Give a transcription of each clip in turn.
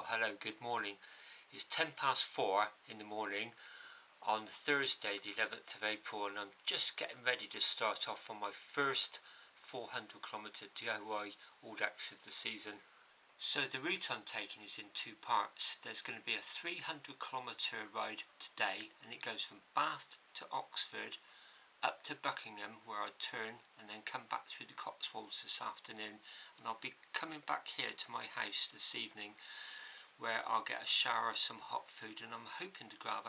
hello, good morning. It's 4:10 in the morning on Thursday the 11th of April, and I'm just getting ready to start off on my first 400km DIY outta of the season. So the route I'm taking is in two parts. There's going to be a 300km ride today, and it goes from Bath to Oxford, up to Buckingham, where I turn and then come back through the Cotswolds this afternoon, and I'll be coming back here to my house this evening, where I'll get a shower, some hot food, and I'm hoping to grab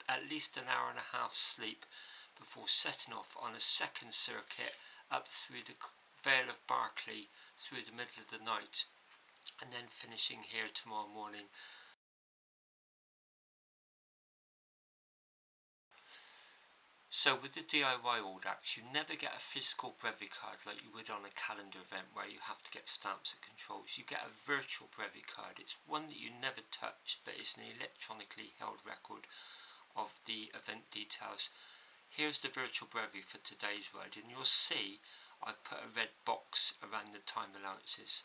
at least an hour and a half sleep before setting off on a second circuit up through the Vale of Berkeley through the middle of the night, and then finishing here tomorrow morning. So with the DIY outta, you never get a physical brevet card like you would on a calendar event where you have to get stamps and controls. You get a virtual brevet card. It's one that you never touch, but it's an electronically held record of the event details. Here's the virtual brevet for today's ride, and you'll see I've put a red box around the time allowances.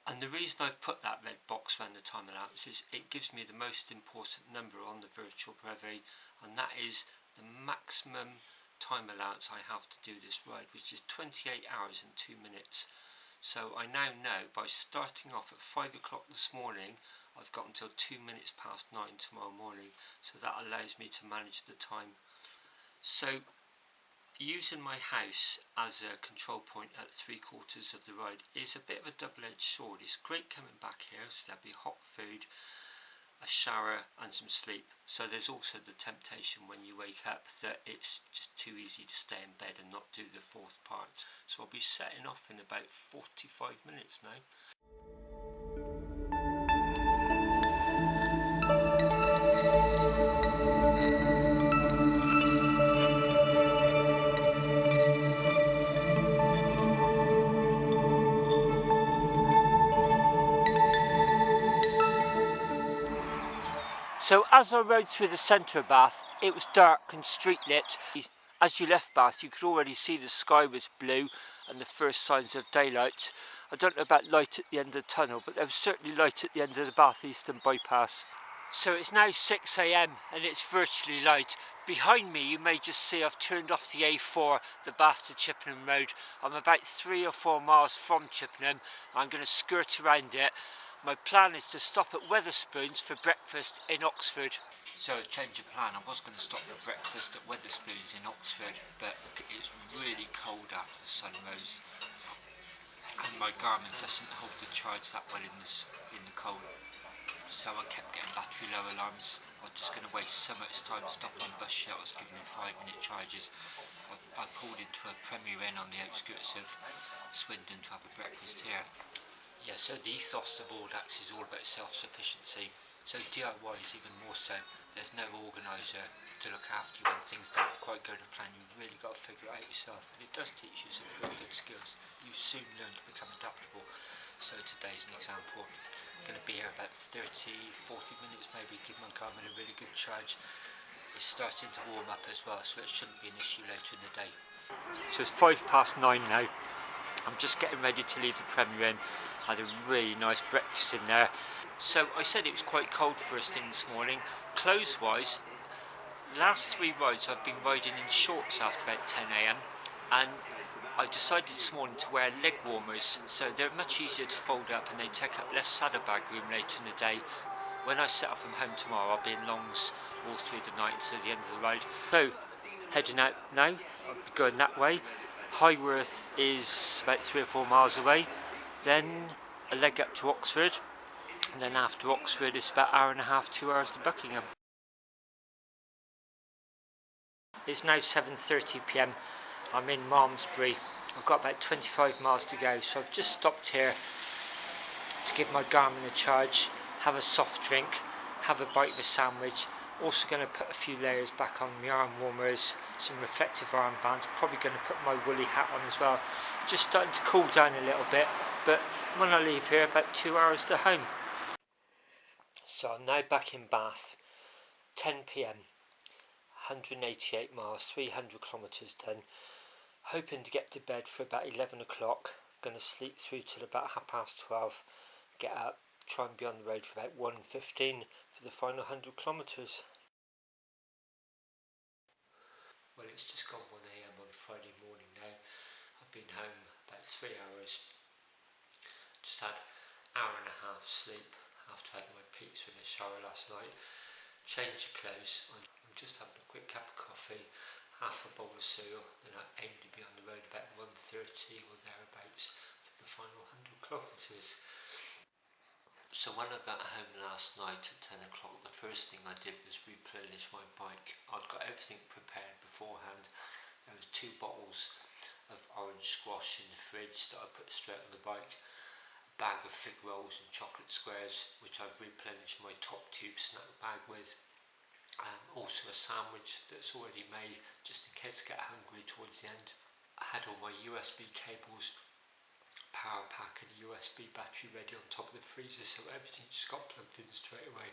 And the reason I've put that red box around the time allowance is it gives me the most important number on the virtual brevet, and that is the maximum time allowance I have to do this ride, which is 28 hours and 2 minutes. So I now know by starting off at 5 o'clock this morning, I've got until 2 minutes past 9 tomorrow morning, so that allows me to manage the time. So using my house as a control point at 3/4 of the ride is a bit of a double-edged sword. It's great coming back here, so there'll be hot food, a shower and some sleep. So there's also the temptation when you wake up that it's just too easy to stay in bed and not do the fourth part. So I'll be setting off in about 45 minutes now. So as I rode through the centre of Bath, it was dark and street lit. As you left Bath, you could already see the sky was blue and the first signs of daylight. I don't know about light at the end of the tunnel, but there was certainly light at the end of the Bath Eastern bypass. So it's now 6 AM and it's virtually light. Behind me you may just see I've turned off the A4, the Bath to Chippenham Road. I'm about 3 or 4 miles from Chippenham. I'm going to skirt around it. My plan is to stop at Wetherspoons for breakfast in Oxford. So a change of plan. I was going to stop for breakfast at Wetherspoons in Oxford, but it's really cold after the sun rose, and my Garmin doesn't hold the charge that well in the cold. So I kept getting battery low alarms. I was just going to waste so much time stopping in bus shelters giving me 5-minute charges. I pulled into a Premier Inn on the outskirts of Swindon to have a breakfast here. Yeah, so the ethos of outta is all about self-sufficiency. So DIY is even more so. There's no organiser to look after you when things don't quite go to plan. You've really got to figure it out yourself, and it does teach you some pretty good skills. You soon learn to become adaptable. So today's an example. I'm going to be here about 30-40 minutes maybe, give my Garmin a really good charge. It's starting to warm up as well, so it shouldn't be an issue later in the day. So it's 9:05 now. I'm just getting ready to leave the Premier Inn. I had a really nice breakfast in there. So I said it was quite cold first thing this morning. Clothes wise, the last 3 rides I've been riding in shorts after about 10 AM, and I decided this morning to wear leg warmers, so they're much easier to fold up and they take up less saddlebag room later in the day. When I set off from home tomorrow, I'll be in longs all through the night to the end of the ride. So heading out now, I'll be going that way. Highworth is about 3 or 4 miles away, then a leg up to Oxford, and then after Oxford it's about 1.5 to 2 hours to Buckingham. It's now 7:30 PM. I'm in Malmesbury. I've got about 25 miles to go, so I've just stopped here to give my Garmin a charge, have a soft drink, have a bite of a sandwich. Also going to put a few layers back on my arm warmers, some reflective armbands, probably going to put my woolly hat on as well. Just starting to cool down a little bit, but when I leave here, about 2 hours to home. So I'm now back in Bath, 10 PM, 188 miles, 300 kilometres done. Hoping to get to bed for about 11 o'clock, Going to sleep through till about 12:30, get up, try and be on the road for about 1:15 for the final 100 kilometres. Well, it's just gone 1 AM on Friday morning now. I've been home about 3 hours. Just had an hour and a half sleep after I had my pizza in the shower last night. Changed of clothes. I'm just having a quick cup of coffee, half a bowl of cereal, then I aim to be on the road about 1:30 or thereabouts for the final 100 kilometres. So when I got home last night at 10 o'clock, the first thing I did was replenish my bike. I'd got everything prepared beforehand. There was 2 bottles of orange squash in the fridge that I put straight on the bike, a bag of fig rolls and chocolate squares, which I've replenished my top tube snack bag with. Also a sandwich that's already made, just in case I get hungry towards the end. I had all my USB cables, power pack and a USB battery ready on top of the freezer, so everything just got plugged in straight away,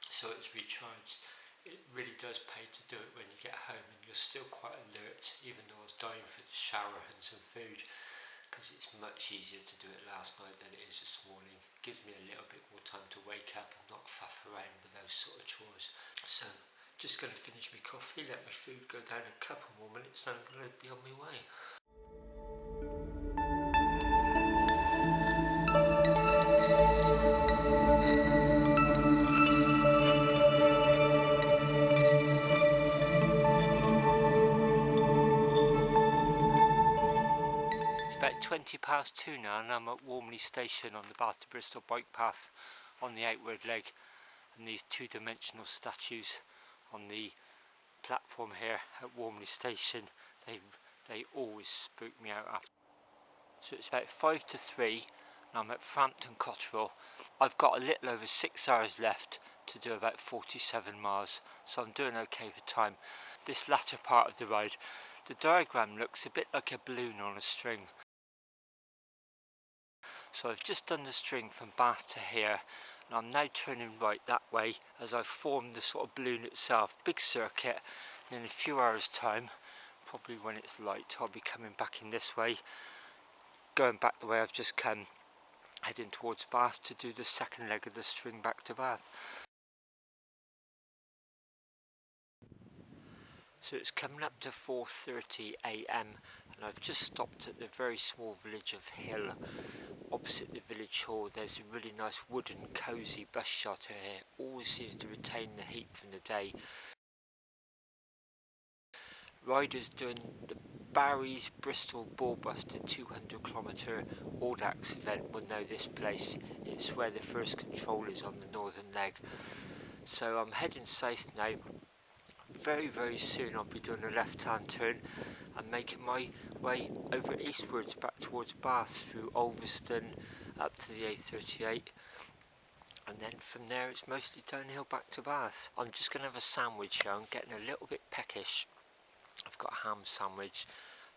so it's recharged. It really does pay to do it when you get home and you're still quite alert, even though I was dying for the shower and some food, because it's much easier to do it last night than it is this morning. It gives me a little bit more time to wake up and not faff around with those sort of chores. So just going to finish my coffee, let my food go down a couple more minutes, and I'm going to be on my way. It's about 2:20 now, and I'm at Warmley Station on the Bath to Bristol bike path on the outward leg, and these 2-dimensional statues on the platform here at Warmley Station, they always spook me out after. So it's about 5 to 3 and I'm at Frampton Cotterell. I've got a little over 6 hours left to do about 47 miles, so I'm doing okay for time. This latter part of the ride, the diagram looks a bit like a balloon on a string. So I've just done the string from Bath to here, and I'm now turning right that way as I've formed the sort of balloon itself. Big circuit, and in a few hours time, probably when it's light, I'll be coming back in this way, going back the way I've just come, heading towards Bath to do the second leg of the string back to Bath. So it's coming up to 4:30 AM and I've just stopped at the very small village of Hill. Opposite the village hall there's a really nice wooden cosy bus shelter here. Always seems to retain the heat from the day. Riders doing the Barry's Bristol Ballbuster 200km Audax event will know this place. It's where the first control is on the northern leg. So I'm heading south now. Very soon I'll be doing a left hand turn and making my way over eastwards back towards Bath through Ulverston up to the A38, and then from there it's mostly downhill back to Bath. I'm just going to have a sandwich here. I'm getting a little bit peckish. I've got a ham sandwich.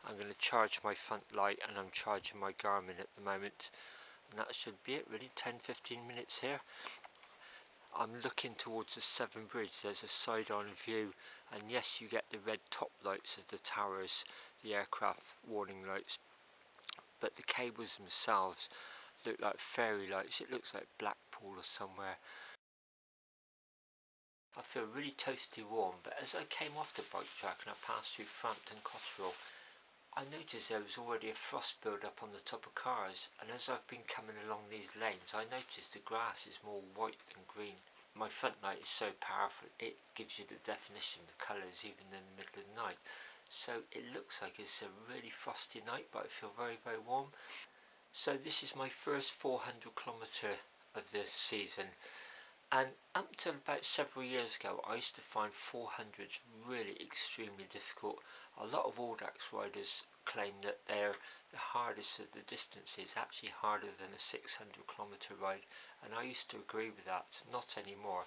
I'm going to charge my front light and I'm charging my Garmin at the moment, and that should be it really. 10-15 minutes here. I'm looking towards the Severn Bridge. There's a side-on view, and yes, you get the red top lights of the towers, the aircraft warning lights, but the cables themselves look like fairy lights. It looks like Blackpool or somewhere. I feel really toasty warm, but as I came off the bike track and I passed through Frampton Cotterell, I noticed there was already a frost build-up on the top of cars, and as I've been coming along these lanes I noticed the grass is more white than green. My front light is so powerful it gives you the definition of the colours even in the middle of the night. So it looks like it's a really frosty night, but I feel very warm. So this is my first 400km of this season, and up till about several years ago I used to find 400s really extremely difficult. A lot of Audax riders claim that they're the hardest of the distances, actually harder than a 600km ride, and I used to agree with that. Not anymore.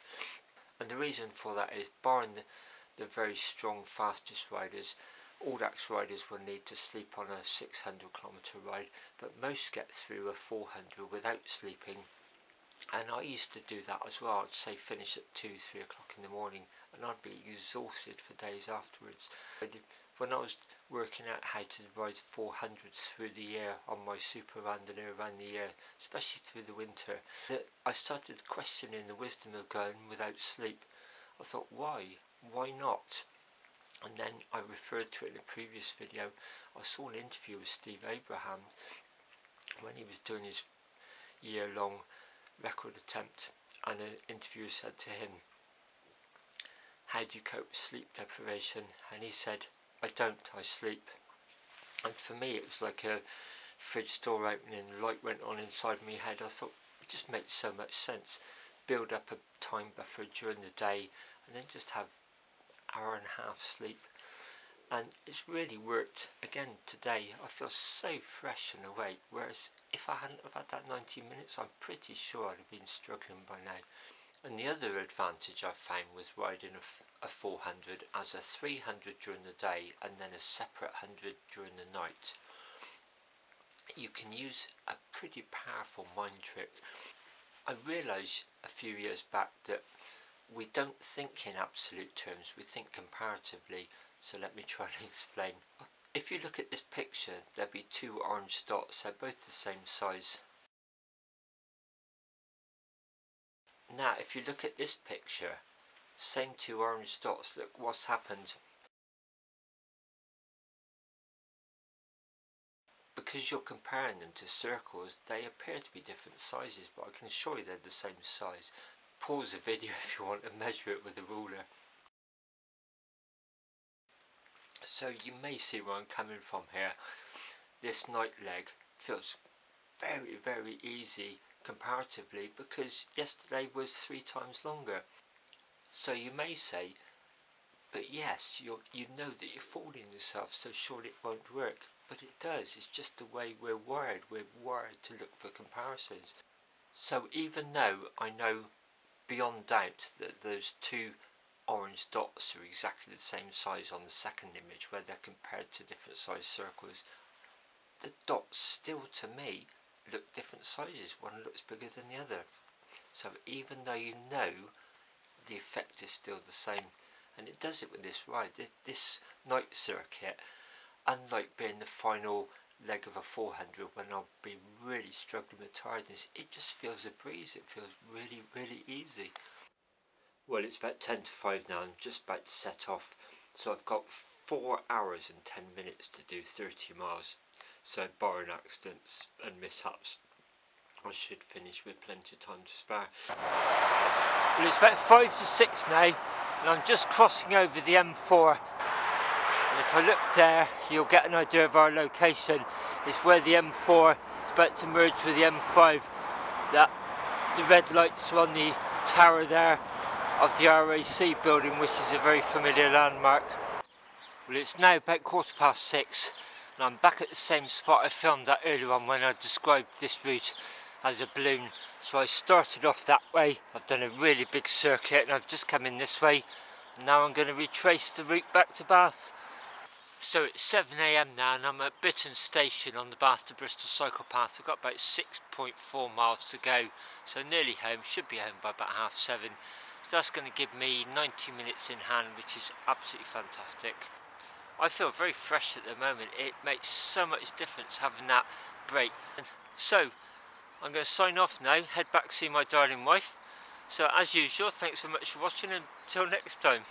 And the reason for that is, barring the very strong fastest riders, Audax riders will need to sleep on a 600km ride, but most get through a 400 without sleeping. And I used to do that as well. I'd say finish at 2-3 o'clock in the morning and I'd be exhausted for days afterwards. When I was working out how to ride 400s through the year on my super randonneur around the year, especially through the winter, I started questioning the wisdom of going without sleep. I thought, why? Why not? And then I referred to it in a previous video. I saw an interview with Steve Abraham when he was doing his year-long record attempt, and an interviewer said to him, how do you cope with sleep deprivation? And he said, I don't, I sleep. And for me it was like a fridge door opening, the light went on inside my head. I thought, it just makes so much sense. Build up a time buffer during the day and then just have hour and a half sleep. And it's really worked again today. I feel so fresh and awake, whereas if I hadn't have had that 90 minutes, I'm pretty sure I'd have been struggling by now. And the other advantage I found was riding a 400 as a 300 during the day and then a separate 100 during the night. You can use a pretty powerful mind trick. I realised a few years back that we don't think in absolute terms, we think comparatively, so let me try and explain. If you look at this picture, there'll be two orange dots, they're both the same size. Now if you look at this picture, same two orange dots, look what's happened. Because you're comparing them to circles, they appear to be different sizes, but I can assure you they're the same size. Pause the video if you want to measure it with a ruler. So you may see where I'm coming from here. This night leg feels very, very easy comparatively because yesterday was 3 times longer. So you may say, but yes, you know that you're fooling yourself, so surely it won't work. But it does, it's just the way we're wired to look for comparisons. So even though I know beyond doubt that those two orange dots are exactly the same size on the second image where they're compared to different size circles, the dots still to me look different sizes. One looks bigger than the other. So even though you know, the effect is still the same, and it does it with this ride. This night circuit, unlike being the final leg of a 400 when I'll be really struggling with tiredness, it just feels a breeze. It feels really, really easy. Well, it's about 10 to 5 now. I'm just about to set off, so I've got 4 hours and 10 minutes to do 30 miles. So barring accidents and mishaps, I should finish with plenty of time to spare. Well, it's about 5 to 6 now, and I'm just crossing over the M4. And if I look there, you'll get an idea of our location. It's where the M4 is about to merge with the M5. The red lights are on the tower there of the RAC building, which is a very familiar landmark. Well, it's now about 6:15, and I'm back at the same spot I filmed that earlier on when I described this route as a balloon. So I started off that way, I've done a really big circuit, and I've just come in this way. And now I'm going to retrace the route back to Bath. So it's 7 AM now, and I'm at Bitton Station on the Bath to Bristol cycle path. I've got about 6.4 miles to go, so nearly home, should be home by about 7:30. So that's going to give me 90 minutes in hand, which is absolutely fantastic. I feel very fresh at the moment. It makes so much difference having that break. So I'm going to sign off now, head back to see my darling wife. So as usual, thanks so much for watching, and until next time.